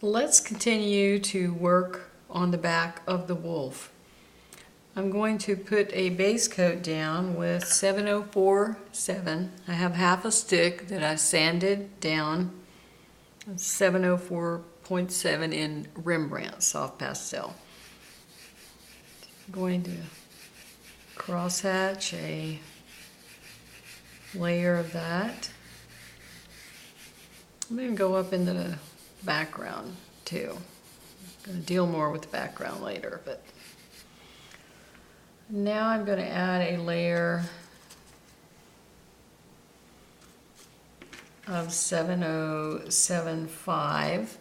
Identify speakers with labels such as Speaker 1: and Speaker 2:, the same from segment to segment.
Speaker 1: Let's continue to work on the back of the wolf. I'm going to put a base coat down with 7047. I have half a stick that I sanded down. It's 704.7 in Rembrandt soft pastel. I'm going to crosshatch a layer of that. I'm going to go up into the background too. I'm going to deal more with the background later, but now I'm going to add a layer of 7075.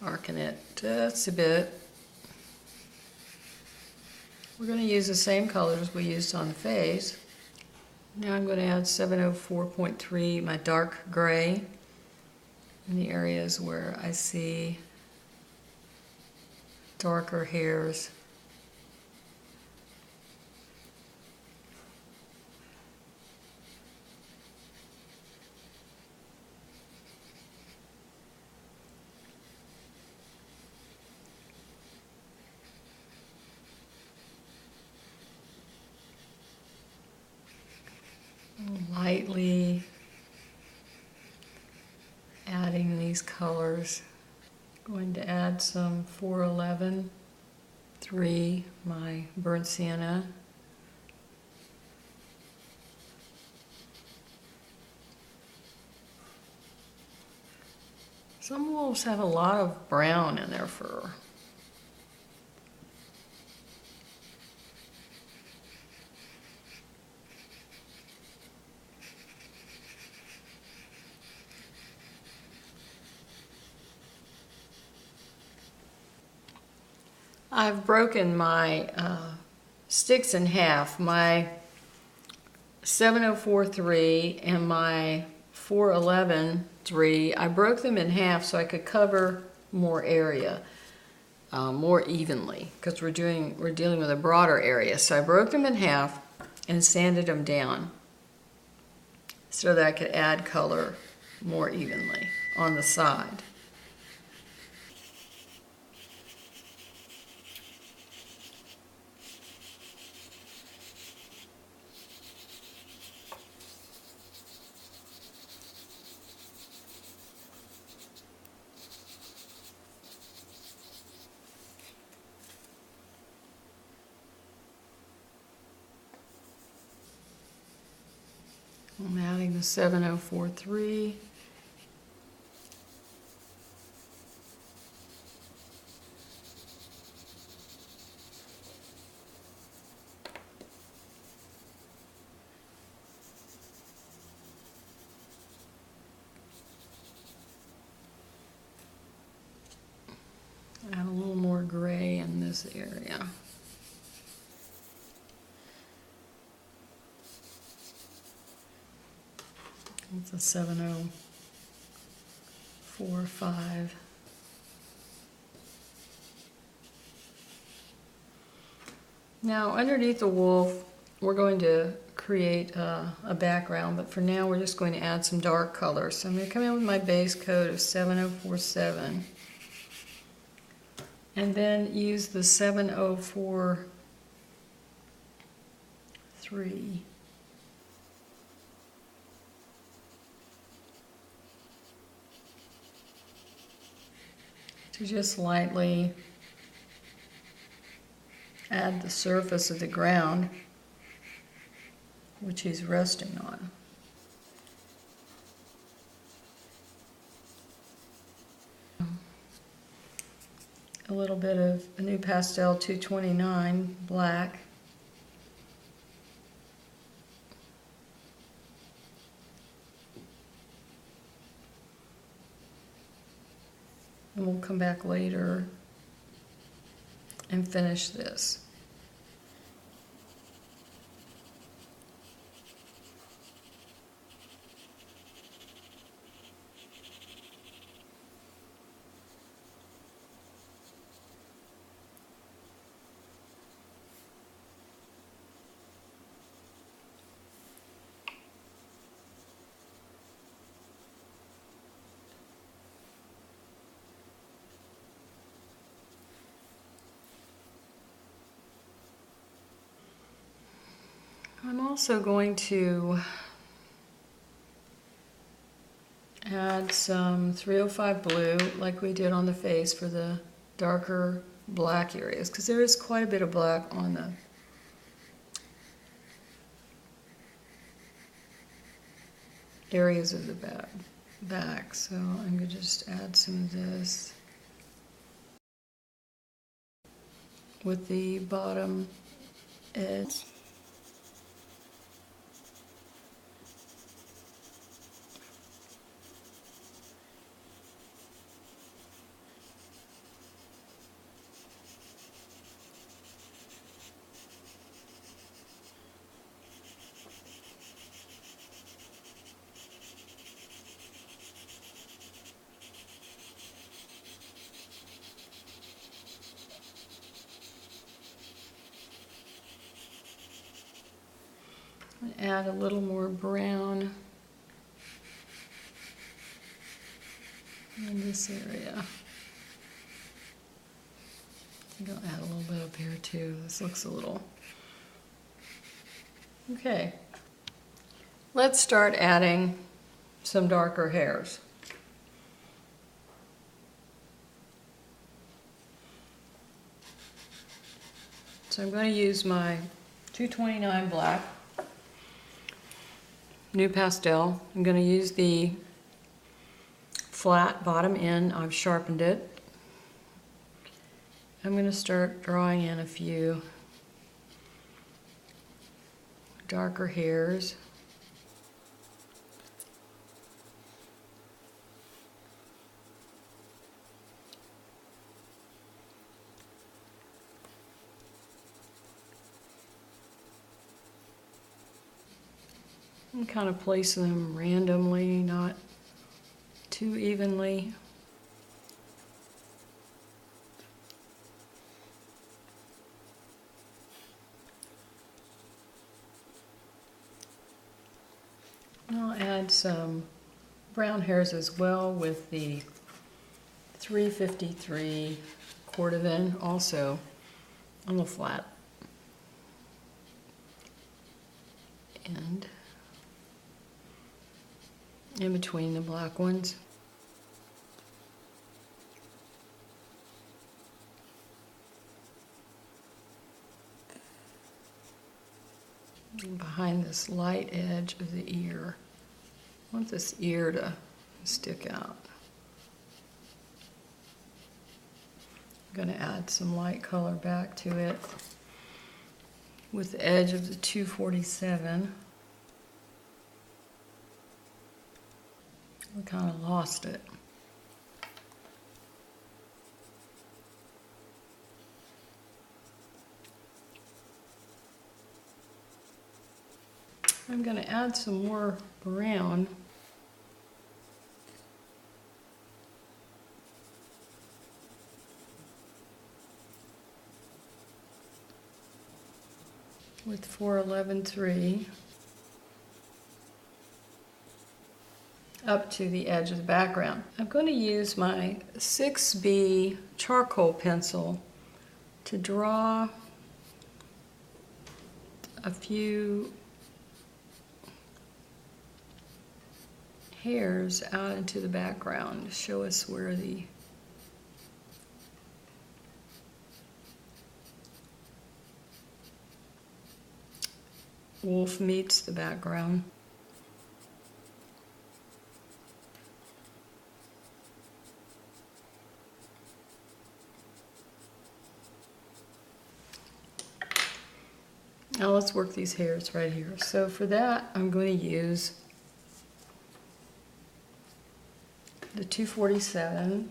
Speaker 1: Darken it just a bit. We're going to use the same colors we used on the face. Now I'm going to add 704.3, my dark gray, in the areas where I see darker hairs. Lightly adding these colors. Going to add some 411.3, my burnt sienna. Some wolves have a lot of brown in their fur. I've broken my sticks in half. My 704.3 and my 411.3, I broke them in half so I could cover more area more evenly, because we're dealing with a broader area. So I broke them in half and sanded them down so that I could add color more evenly on the side. I'm adding the 7043. Add a little more gray in this area. It's a 7045. Now underneath the wolf, we're going to create a background, but for now we're just going to add some dark colors. So I'm going to come in with my base coat of 7047 and then use the 7043. To just lightly add the surface of the ground which he's resting on. A little bit of a new Pastel 229 black. And we'll come back later and finish this. I'm also going to add some 305 blue like we did on the face for the darker black areas, because there is quite a bit of black on the areas of the back. So I'm going to just add some of this with the bottom edge. And add a little more brown in this area. I think I'll add a little bit up here too. This looks a little... Okay. Let's start adding some darker hairs. So I'm going to use my 229 black. New Pastel. I'm going to use the flat bottom end. I've sharpened it. I'm going to start drawing in a few darker hairs. And kind of place them randomly, not too evenly. I'll add some brown hairs as well with the 353 cordovan, also on the flat end, in between the black ones. And behind this light edge of the ear. I want this ear to stick out. I'm going to add some light color back to it with the edge of the 247. I kind of lost it. I'm going to add some more brown. With 411.3 up to the edge of the background. I'm going to use my 6B charcoal pencil to draw a few hairs out into the background to show us where the wolf meets the background. Now let's work these hairs right here. So for that, I'm going to use the 247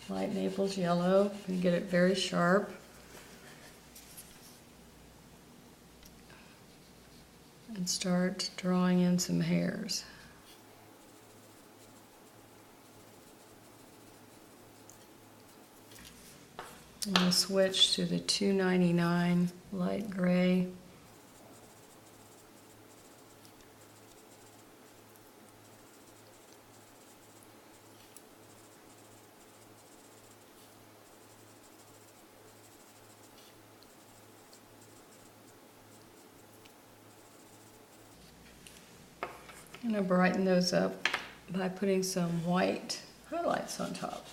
Speaker 1: light Naples yellow and get it very sharp. And start drawing in some hairs. I'm going to switch to the 299 light gray. I'm going to brighten those up by putting some white highlights on top.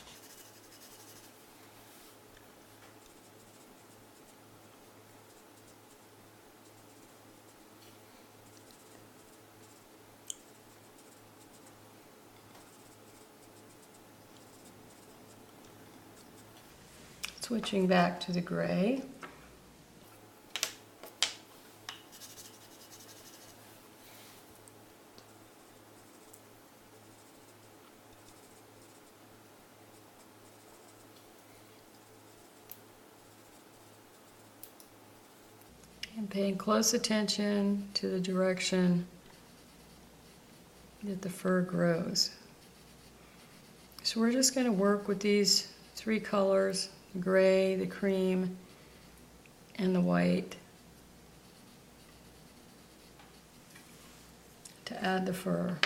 Speaker 1: Switching back to the gray. And paying close attention to the direction that the fur grows. So we're just going to work with these three colors, the gray, the cream, and the white, to add the fur.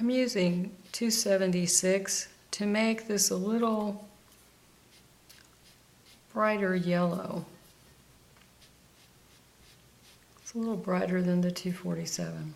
Speaker 1: I'm using 276 to make this a little brighter yellow. It's a little brighter than the 247.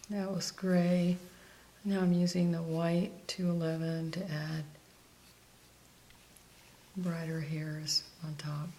Speaker 1: That was gray. Now I'm using the white 211 to add brighter hairs on top.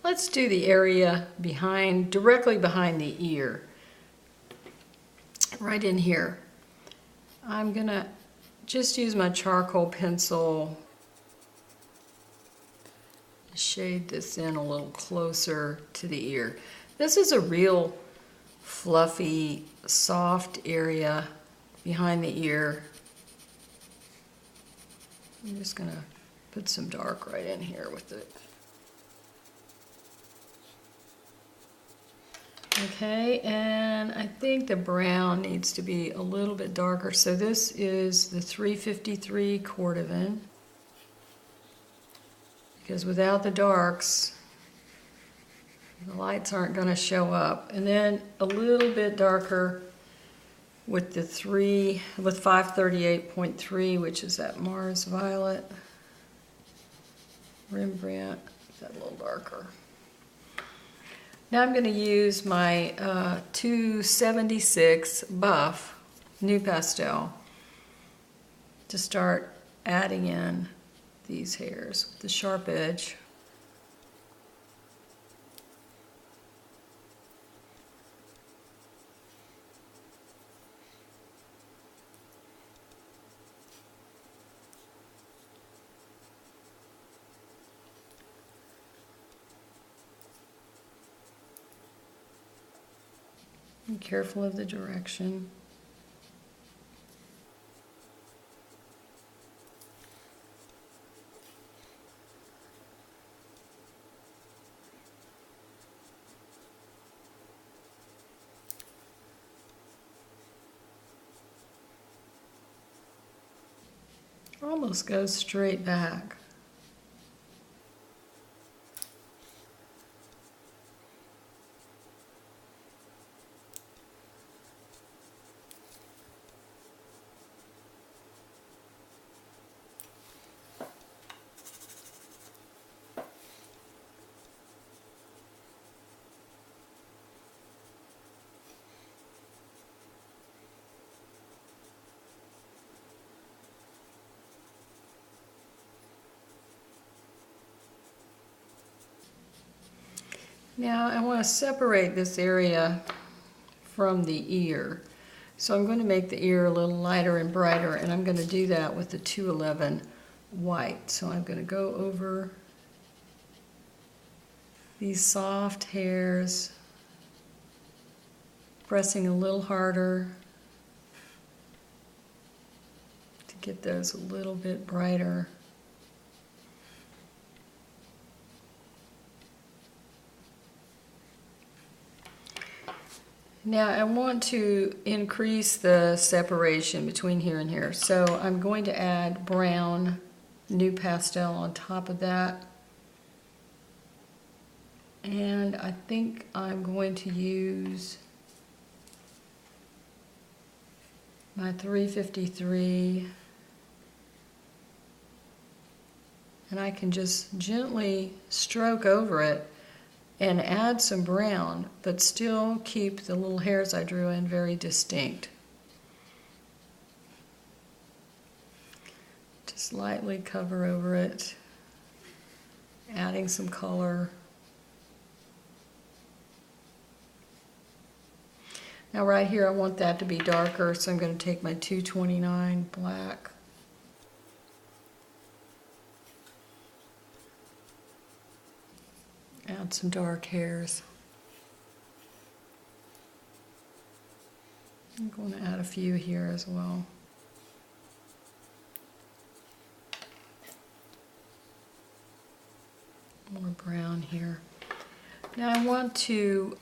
Speaker 1: Let's do the area directly behind the ear. Right in here. I'm gonna just use my charcoal pencil to shade this in a little closer to the ear. This is a real fluffy, soft area behind the ear. I'm just gonna put some dark right in here with it. Okay, and I think the brown needs to be a little bit darker. So this is the 353 cordovan, because without the darks, the lights aren't going to show up. And then a little bit darker with the 538.3, which is that Mars Violet. Rembrandt, that a little darker. Now I'm going to use my 276 buff new pastel to start adding in these hairs with the sharp edge. Be careful of the direction. Almost goes straight back. Now I want to separate this area from the ear. So I'm going to make the ear a little lighter and brighter, and I'm going to do that with the 211 white. So I'm going to go over these soft hairs, pressing a little harder to get those a little bit brighter. Now I want to increase the separation between here and here, so I'm going to add brown new pastel on top of that. And I think I'm going to use my 353, and I can just gently stroke over it and add some brown, but still keep the little hairs I drew in very distinct. Just lightly cover over it, adding some color. Now right here I want that to be darker, so I'm going to take my 229 black. Add some dark hairs. I'm going to add a few here as well. More brown here. Now I want to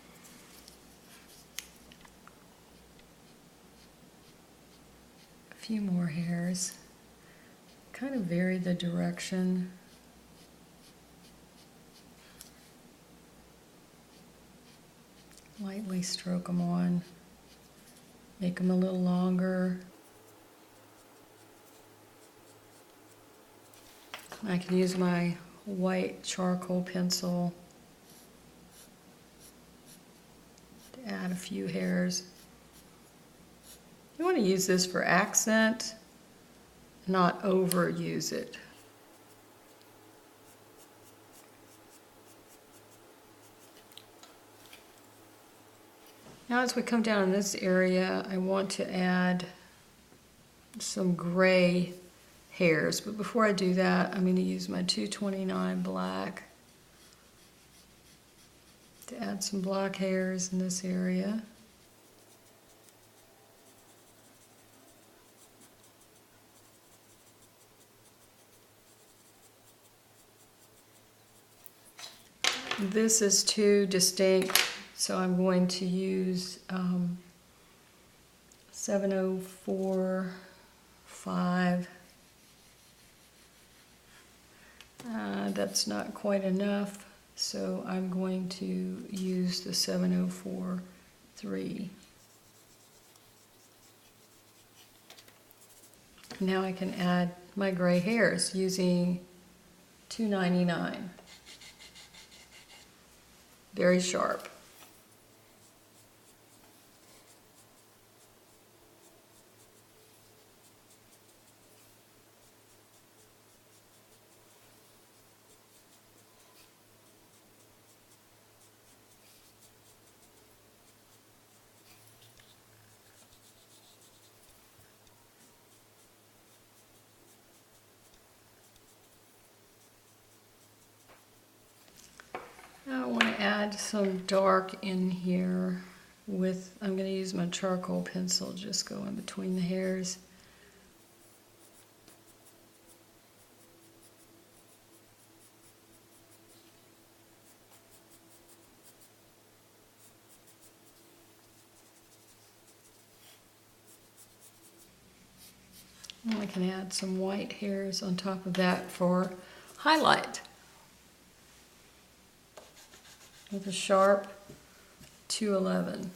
Speaker 1: a few more hairs. Kind of vary the direction. Lightly stroke them on, make them a little longer. I can use my white charcoal pencil to add a few hairs. You want to use this for accent, not overuse it. Now as we come down in this area, I want to add some gray hairs, but before I do that, I'm going to use my 229 black to add some black hairs in this area. This is too distinct, so I'm going to use 704.5. That's not quite enough, so I'm going to use the 704.3. Now I can add my gray hairs using 299. Very sharp. I want to add some dark in here with, I'm going to use my charcoal pencil, just go in between the hairs. And I can add some white hairs on top of that for highlight with a sharp 211.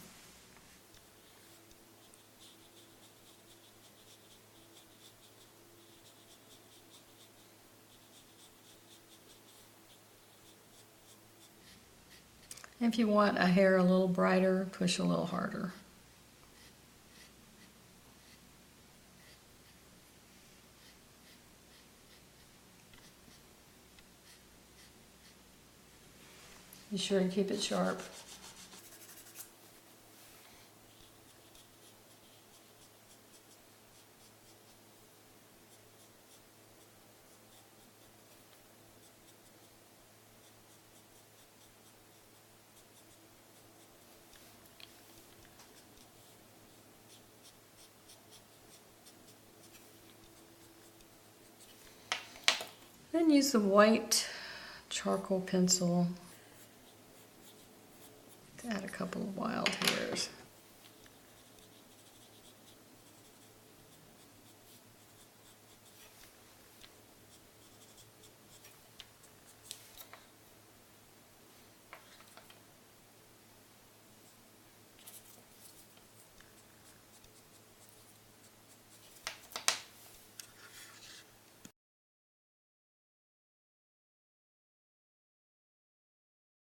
Speaker 1: If you want a hair a little brighter, push a little harder. Be sure and keep it sharp. Then use the white charcoal pencil to add a couple of wild hairs.